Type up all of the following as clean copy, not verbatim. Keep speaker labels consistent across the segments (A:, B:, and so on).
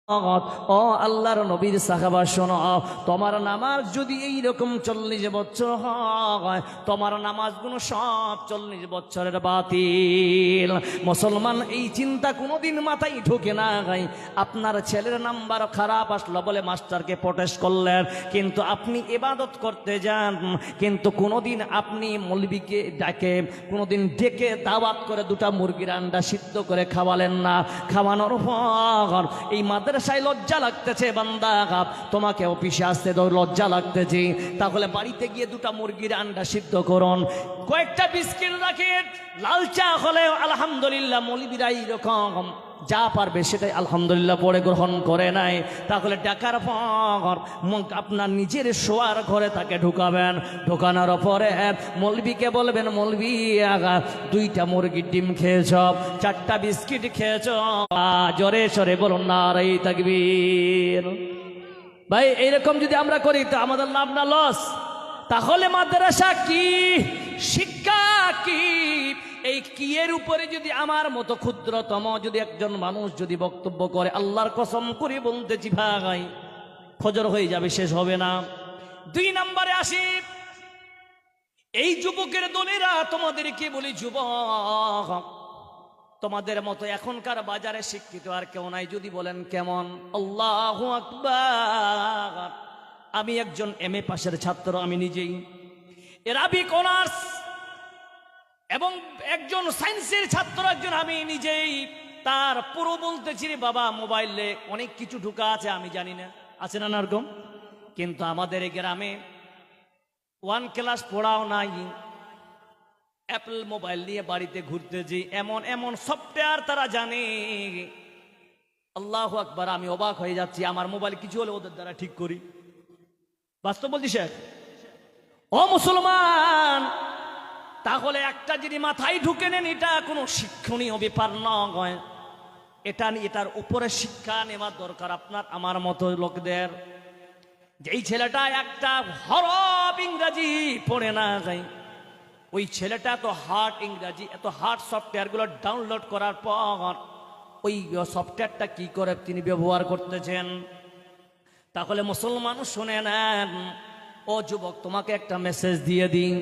A: ও আল্লাহর নবীর সাহাবা শোনো, তোমার নামাজ যদি এইরকম 40 বছর হয়, তোমার নামাজগুলো সব 40 বছরের বাতিল। মুসলমান এই চিন্তা কোনোদিন মাথায় ঢুকে না গাই। আপনার ছেলের নাম্বার খারাপ আসলো বলে মাস্টারকে প্রটেস্ট করলেন, কিন্তু আপনি ইবাদত করতে যান, কিন্তু কোনোদিন আপনি মৌলবীকে ডাকে, কোনোদিন ডেকে দাওয়াত করে 2টা মুরগির আন্ডা সিদ্ধ করে খাওয়ালেন না। খাওয়ানোর পর এই মাদ্রাসায় লজ্জা লাগতেছে বান্দা, তোমাকে অফিসে আসতে লজ্জা লাগতেছে, তাহলে বাড়িতে গিয়ে 2টা মুরগির আন্ডা সিদ্ধ করুন, কয়েকটা বিস্কিট রাখেন, লাল চা হলে আলহামদুলিল্লাহ। মৌলবীরা এইরকম যা পারবে সেটাই আলহামদুলিল্লাহ পড়ে গ্রহণ করে নাই। তাহলে ডাকার পর আপনার নিজের শোয়ার ঘরে তাকে ঢুকাবেন, ঢুকানোর পরে মৌলবীকে বলবেন, মৌলবী 2টা মুরগির ডিম খেয়েছ, 4টা বিস্কিট খেয়েছ, জোরে সরে বলুন নারে তাকবীর। ভাই এইরকম যদি আমরা করি তো আমাদের লাভ না লস? তাহলে মাদ্রাসা কি, শিক্ষা কি, এই কিয়ের উপরে যদি আমার মতো ক্ষুদ্রতম যদি একজন মানুষ যদি বক্তব্য করে, আল্লাহর কসম করে বলতেছি ভাই ফজর হয়ে যাবে, শেষ হবে না। 2 নম্বরে আসি, এই যুবকের দলেরা তোমাদেরকে বলি, যুবক তোমাদের মতো এখনকার বাজারে শিক্ষিত আর কেউ নাই। যদি বলেন কেমন? আল্লাহু আকবার। আমি একজন MA পাশের ছাত্র, আমি নিজেই এরাবিক অনার্স, এবং একজন সায়েন্সের ছাত্র একজন আমি নিজেই। তার পুরো বলতেছি রে বাবা, মোবাইলে অনেক কিছু ঢুকা আছে আমি জানি না, আছে না এরকম? কিন্তু আমাদের এই গ্রামে 1 ক্লাস পড়াও নাই, অ্যাপল মোবাইল নিয়ে বাড়িতে ঘুরতেছি, এমন এমন সফটওয়্যার তারা জানে। আল্লাহু আকবার, আমি অবাক হয়ে যাচ্ছি। আমার মোবাইল কিছু হলে ওদের দ্বারা ঠিক করি, বাস্তব বলছি শেখ। ও মুসলমান, তাহলে একটা যদি মাথায় ঢুকে নেন, এটা কোনো শিক্ষণীয় ব্যাপার নয়, এটার উপরে শিক্ষা নেওয়া দরকার আপনার আমার মতো লোকদের। যেই ছেলেটা একটা হরফ ইংরাজি পড়ে না যায়, ওই ছেলেটা এত হার্ড ইংরাজি, এত হার্ড সফটওয়্যারগুলো ডাউনলোড করার পর ওই সফটওয়্যারটা কি করে তিনি ব্যবহার করতেছেন। তাহলে মুসলমান শুনে নেন, ও যুবক তোমাকে একটা মেসেজ দিয়ে দিন,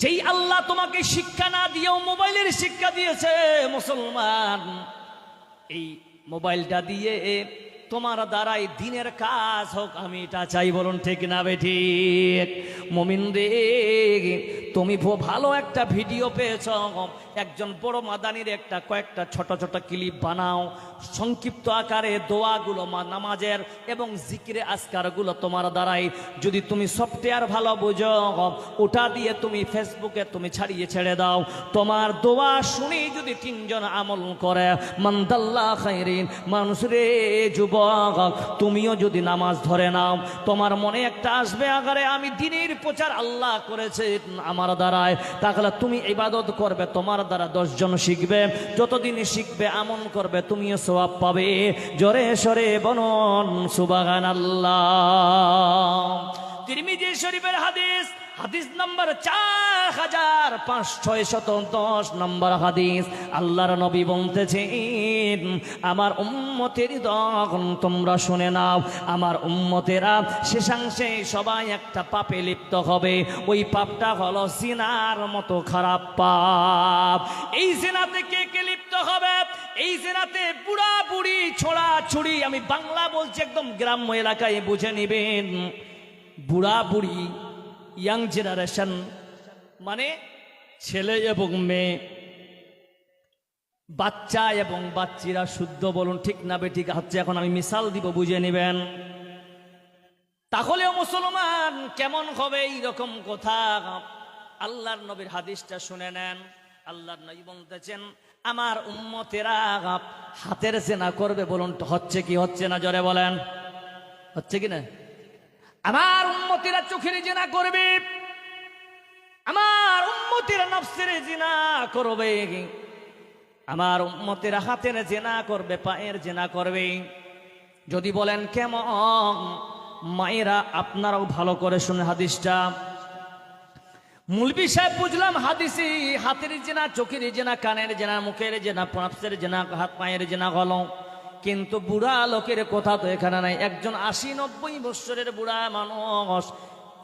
A: যেই আল্লাহ তোমাকে শিক্ষা না দিয়েও মোবাইলের শিক্ষা দিয়েছে মুসলমান, এই মোবাইলটা দিয়ে তোমার দ্বারাই দিনের কাজ হোক, আমি এটা চাই। বলুন ঠিক না বেঠিক? মুমিন রে, তুমি ভালো একটা ভিডিও পেয়েছ, একজন বড় মাদানির একটা কয়েকটা ছোট ছোট ক্লিপ বানাও, সংক্ষিপ্ত আকারে দোয়াগুলো নামাজের এবং জিকিরে আজকারগুলো তোমার দ্বারাই যদি তুমি সফটওয়্যার ভালো বুঝো, ওটা দিয়ে তুমি ফেসবুকে তুমি ছাড়িয়ে ছেড়ে দাও। তোমার দোয়া শুনি যদি 3 জন আমল করে, মানদাল্লাহ খাইরিন, মানুষ রে যুবক, তুমিও যদি নামাজ ধরে নাও, তোমার মনে একটা আসবে, আগারে আমি দিনের প্রচার আল্লাহ করেছে আমার দ্বারায়, তাহলে তুমি ইবাদত করবে, তোমার দ্বারা 10 জন শিখবে, যতদিন শিখবে আমল করবে, তুমিও সওয়াব পাবে। জোরে সরে বলুন সুবহানাল্লাহ। তিরমিজি শরীফের হাদিস, হাদিস নাম্বার 4510 নম্বর হাদিস। আল্লাহর নবী বলতেছেন, আমার উম্মতের দল তোমরা শুনে নাও, আমার উম্মতেরা শেষাংশে সবাই একটা পাপে লিপ্ত হবে। ওই পাপটা হলো জিনার মতো খারাপ পাপ। এই জিনাতে কে কে লিপ্ত হবে? এই জিনাতে বুড়া বুড়ি, ছোড়া ছুড়ি, আমি বাংলা বলছি, একদম গ্রাম্য এলাকায় বুঝে নিবেন। বুড়া বুড়ি, ইয়াং জেনারেশন মানে ছেলে এবং মেয়ে, বাচ্চা এবং বাচ্চিরা, শুদ্ধ বলুন ঠিক না বেঠিক হচ্ছে? এখন আমি মিসাল দিব, বুঝে নেবেন। তাহলেও মুসলমান কেমন হবে এইরকম কথা? আল্লাহর নবীর হাদিসটা শুনে নেন। আল্লাহর নবী বলতেছেন, আমার উম্মতেরা হাতের জেনা করবে। বলুন হচ্ছে কি হচ্ছে না? জোরে বলেন, হচ্ছে কি না? আমার উম্মতেরা চোখের জিনা করবে, আমার উম্মতেরা নফসের জিনা করবে, আমার উম্মতেরা হাতের জিনা করবে, পায়ের জিনা করবে। যদি বলেন কেমন? মায়েরা আপনারাও ভালো করে শুনে হাদিসটা। মুলবি সাহেব বুঝলাম হাদিসে হাতের জিনা, চোখের জিনা, কানের জিনা, মুখের জিনা, নফসের জিনা, হাত পায়ের জিনা হলো। কিন্তু বুড়া লোকের কথা তো এখানে নাই। একজন 80-90 বছরের বুড়া মানুষ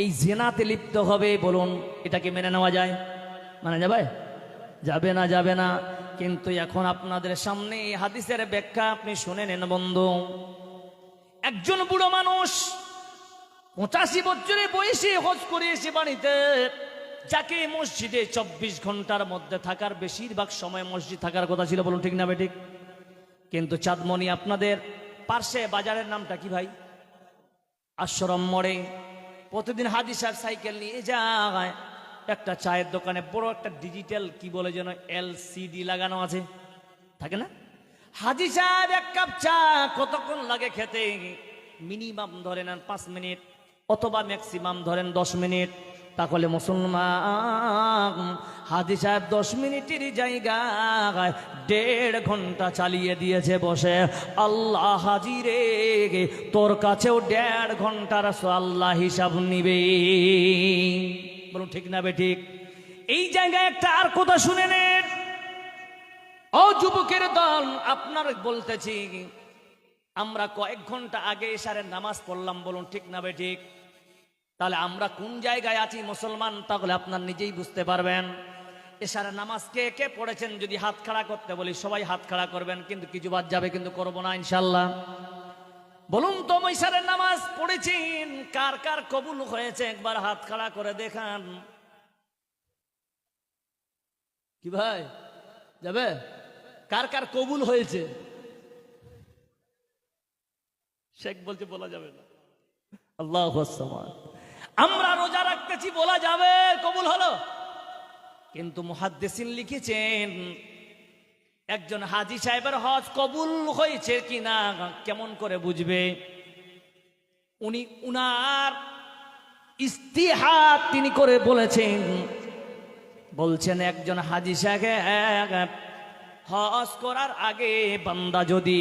A: এই জেনাতে লিপ্ত হবে, বলুন এটা কি মেনে নেওয়া যায়? মানে যাবে? যাবে না, যাবে না। কিন্তু এখন আপনাদের সামনে এই হাদিসের ব্যাখ্যা আপনি শুনে নেন বন্ধু। একজন বুড়ো মানুষ 85 বছরের বয়সে হজ করে এসে বাড়িতে, যাকে মসজিদে 24 ঘন্টার মধ্যে থাকার বেশিরভাগ সময় মসজিদ থাকার কথা ছিল, বলুন ঠিক না বেঠিক? কিন্তু চাঁদমণি আপনাদের পার্শ্বে বাজারের নামটা কি ভাই? আশ্রম মোড়ে প্রতিদিন হাজি সাহেব সাইকেল নিয়ে যায়, একটা চায়ের দোকানে বড় একটা ডিজিটাল কি বলে যেন LCD লাগানো আছে, থাকে না? হাজি সাহেব এক কাপ চা কতক্ষণ লাগে খেতে? মিনিমাম ধরে নেন 5 মিনিট, অথবা ম্যাক্সিমাম ধরেন 10 মিনিট। তাহলে মুসলমান হাজি সাহেব 10 মিনিটের জায়গায় 1.5 ঘন্টা চালিয়ে দিয়েছে বসে। আল্লাহ হাজি রে, তোর কাছেও 1.5 ঘন্টার আল্লাহ হিসাব নিবে, বলুন ঠিক না বেঠিক? এই জায়গায় একটা আর কথা শুনে নেন, ও যুবকের দল, আপনার বলতেছি, আমরা কয়েক ঘন্টা আগে এশারের নামাজ পড়লাম, বলুন ঠিক না বেঠিক? তাহলে আমরা কোন জায়গায় আছি মুসলমান, তাহলে আপনার নিজেই বুঝতে পারবেন। এশারের নামাজ কে কে পড়েছেন? যদি হাত খাড়া করতে বলি সবাই হাত খাড়া করবেন, কিন্তু কিছু বাদ যাবে, কিন্তু করবো না ইনশাল্লাহ। বলুন তো এশারের নামাজ পড়েছেন, কার কার কবুল হয়েছে একবার হাত খাড়া করে দেখান। কি ভাই যাবে? কার কার কবুল হয়েছে? শেখ বলছে বলা যাবে না। আল্লাহু আকবার। আমরা রোজা রাখতেছি, বলা যাবে কবুল হলো, কিন্তু মুহাদ্দিসিন লিখেছেন একজন হাজী সাহেবের হজ কবুল হয়েছে কিনা কেমন করে বুঝবে? উনি উনার ইস্তিহাদ তিনি করে বলেছেন, বলছেন একজন হাজী সাহেব হজ করার আগে বান্দা যদি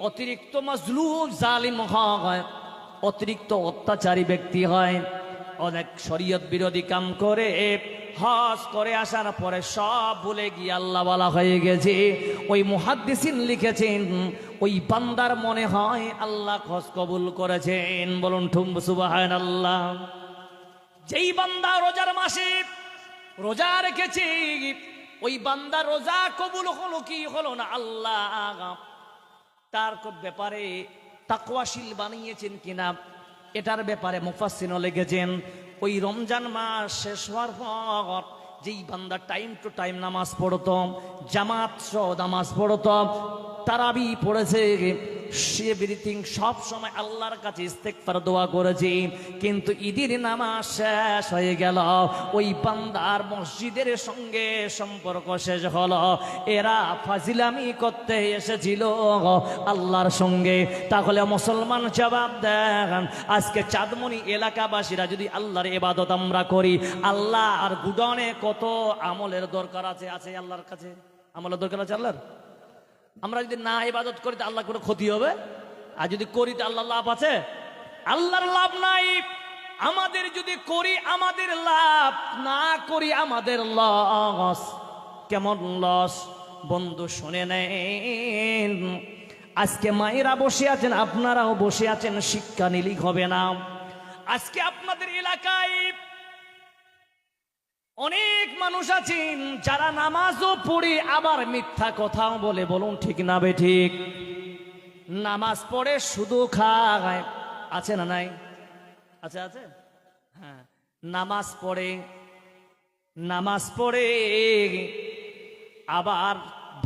A: অতিরিক্ত মাজলুম জালিম হয়, অতিরিক্ত অত্যাচারী ব্যক্তি হয়, অনেক শরীয়ত বিরোধী কাম করে, হজ করে আসার পরে সব ভুলে গিয়ে আল্লাহ ওয়ালা হয়ে গেছে, ওই মুহাদ্দিসিন লিখেছেন ওই বান্দার মনে হয় আল্লাহ হজ কবুল করেছেন, বলুন সুবহানাল্লাহ। যেই বান্দা রোজার মাসে রোজা রেখেছে, ওই বান্দা রোজা কবুল হলো কি হলো না, আল্লাহ তার ব্যাপারে তাকওয়াশীল বানিয়েছেন কিনা এটার ব্যাপারে মুফাসসিরও লিখেছেন। ওই রমজান মাস শেষ হওয়ার পর যেই বান্দা টাইম টু টাইম নামাজ পড়তো, জামাত সহ নামাজ পড়তো, তারাবি পড়েছে, এভরিথিং সব সময় আল্লাহর কাছে ইস্তেগফার দোয়া করেছি, কিন্তু ঈদের নামাজ শেষ হয়ে গেল, ওই বান্দার মসজিদের সঙ্গে সম্পর্ক শেষ হলো, এরা ফাজিলামি করতে এসেছিল আল্লাহর সঙ্গে। তাহলে মুসলমান জবাব দেন, আজকে চাঁদমণি এলাকাবাসীরা যদি আল্লাহর ইবাদত আমরা করি, আল্লাহ আর গুডনে কত আমলের দরকার আছে, আছে আল্লাহর কাছে আমলের দরকার আছে আল্লাহর। আমরা যদি না ইবাদত করি তো আল্লাহ কোনো ক্ষতি হবে, আর যদি করি তো আল্লাহ লাভ আছে? আল্লাহর লাভ নাই। আমাদের যদি করি আমাদের লাভ, না করি আমাদের লস। কেমন লস বন্ধু শুনে নেন। আজকে মায়েরা বসে আছেন, আপনারাও বসে আছেন, শিক্ষা নিলেই হবে না। আজকে আপনাদের এলাকায় অনেক মানুষ আছেন যারা নামাজও পড়ে আবার মিথ্যা কথাও বলে, বলুন ঠিক না বেঠিক? নামাজ পড়ে শুধু খায়, আছে না নাই? আছে আছে, হ্যাঁ। নামাজ পড়ে আবার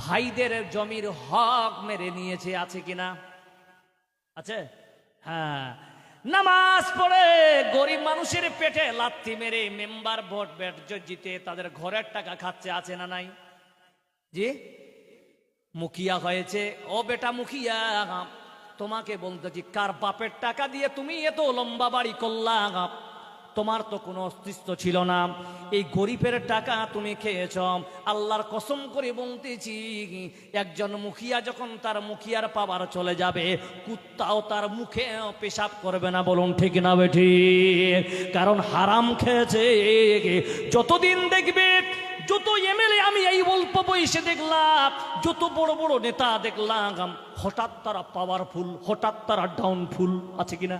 A: ভাইদের জমির হক মেরে নিয়েছে, আছে কিনা? আছে, হ্যাঁ। নামাজ পড়ে গরিব মানুষের পেটে লাথি মেরে মেম্বার ভোট ব্যাট জিতে তাদের ঘরের টাকা খাচ্ছে, আছে না নাই? জি, মুখিয়া হয়েছে। ও বেটা মুখিয়া, তোমাকে বলতেছি, কার বাপের টাকা দিয়ে তুমি এত লম্বা বাড়ি করলা? তোমার তো কোনো অস্তিত্ব ছিল না, এই গরিবের টাকা তুমি খেয়েছ। আল্লাহর কসম করে বলতেছি, একজন মুখিয়া যখন তার মুখিয়ার পাওয়ার চলে যাবে, কুত্তাও তার মুখে পেশাব করবে না, বলুন ঠিক না বেঠিক? কারণ হারাম খেয়েছে। যতদিন দেখবে যত এমএলএ আমি এই অল্প বয়সে দেখলাম যত বড় বড় নেতা দেখলাম হঠাৎ তারা পাওয়ারফুল, হঠাৎ তারা ডাউনফুল, আছে কিনা?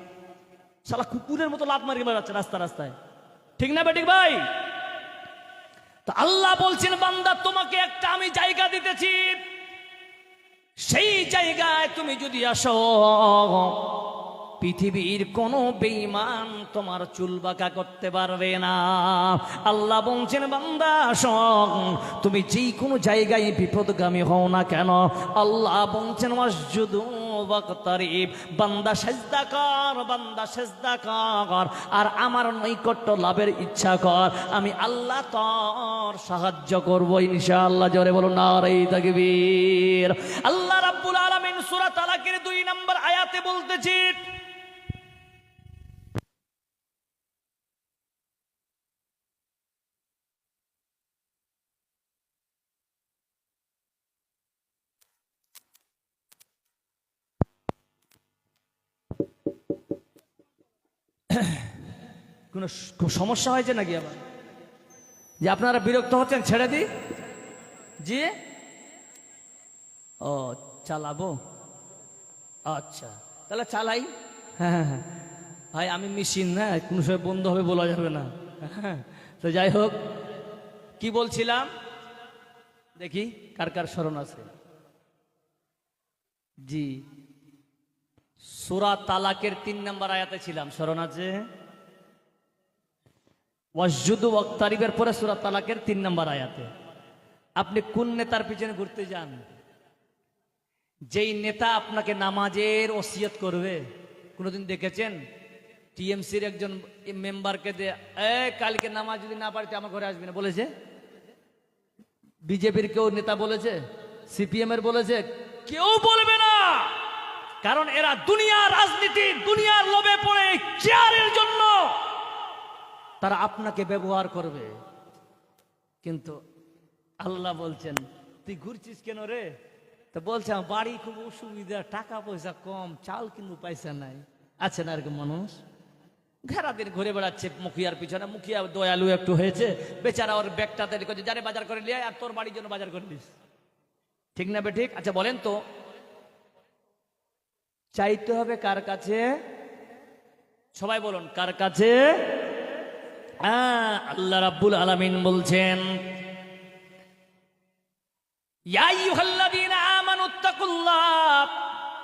A: শালা কুকুরের মতো লাত মারি বেড়াচ্ছে রাস্তা রাস্তায়, ঠিক না বেঠিক ভাই? তো আল্লাহ বলছেন বান্দা তোমাকে একটা আমি জায়গা দিতেছি, সেই জায়গায় তুমি যদি আসো পৃথিবীর কোনো বেঈমান তোমার চুল বাঁকা করতে পারবে না। আল্লাহ বলছেন বান্দা আসো, তুমি যেই কোনো জায়গায় বিপদগামী হও না কেন, আল্লাহ বলছেন ওয়াসজুদু ওয়াকতারিব, বান্দা সেজদা কর, বান্দা সেজদা কর, আর আমার নৈকট্য লাভের ইচ্ছা কর, আমি আল্লাহ তোর সাহায্য করব ইনশাআল্লাহ। জোরে বলো নারে তাকবীর। আল্লাহ রাব্বুল আলামিন সূরা তালাকের 2 নম্বর আয়াতে বলতেছি, কোনো সমস্যা হয়েছে নাকি আবার, যে আপনারা বিরক্ত হচ্ছেন? ছেড়ে দিই জি? ও চালাবো, আচ্ছা তাহলে চালাই। হ্যাঁ হ্যাঁ ভাই, আমি মেশিন না, কোনো সময় বন্ধ হবে বলা যাবে না। হ্যাঁ, তো যাই হোক, কি বলছিলাম দেখি কার কার স্মরণ আছে? জি, সূরা তালাকের 3 নম্বর আয়াতে ছিলাম, স্মরণ আছে? ওয়াসজুদু ওয়াকতারিবের পরে সূরা তালাকের 3 নম্বর আয়াতে। আপনি কোন নেতার পিছনে ঘুরতে যান, যেই নেতা আপনাকে নামাজের ওসিয়ত করবে? কোনোদিন দেখেছেন টিএমসির একজন মেম্বারকে দে কালকে নামাজ যদি না পারতে আমার ঘরে আসবি না বলেছে? বিজেপির কেউ নেতা বলেছে? সিপিএম এর বলেছে? কেউ বলবে না, কারণ এরা দুনিয়ার রাজনীতি, দুনিয়ার লোভে পড়ে চেয়ারের জন্য তারা আপনাকে ব্যবহার করবে। কিন্তু আল্লাহ বলছেন তুই ঘুরছিস কেন রে? তো বলছে আমার বাড়ি খুব অসুবিধা, টাকা পয়সা কম, চাল কিন্তু পয়সা নাই। আছে না এরকম মানুষ? ঘেরাদিন ঘুরে বেড়াচ্ছে মুখিয়ার পিছনে, মুখিয়া দয়ালু একটু হয়েছে বেচারা, ওর ব্যাগটা তৈরি করছে, যারে বাজার করে নিয়ে আর তোর বাড়ির জন্য বাজার করে দিস, ঠিক না বেঠিক? আচ্ছা বলেন তো, চাইতে হবে কার কাছে? সবাই বলুন কার কাছে? আল্লাহ রাব্বুল আলামিন বলছেন ইয়া আইয়ুহাল্লাযীনা আমানুত্তাকুল্লাহ,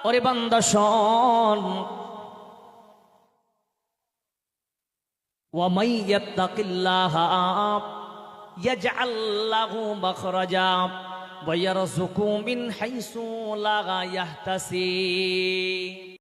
A: ওরে বান্দা শোন, ওয়া মান ইয়াত্তাকিল্লাহা ইয়াজআল লাহু মাখরাজা ওয়া ইয়ারযুকু মিন হাইসু লা ইয়াহতাসিব।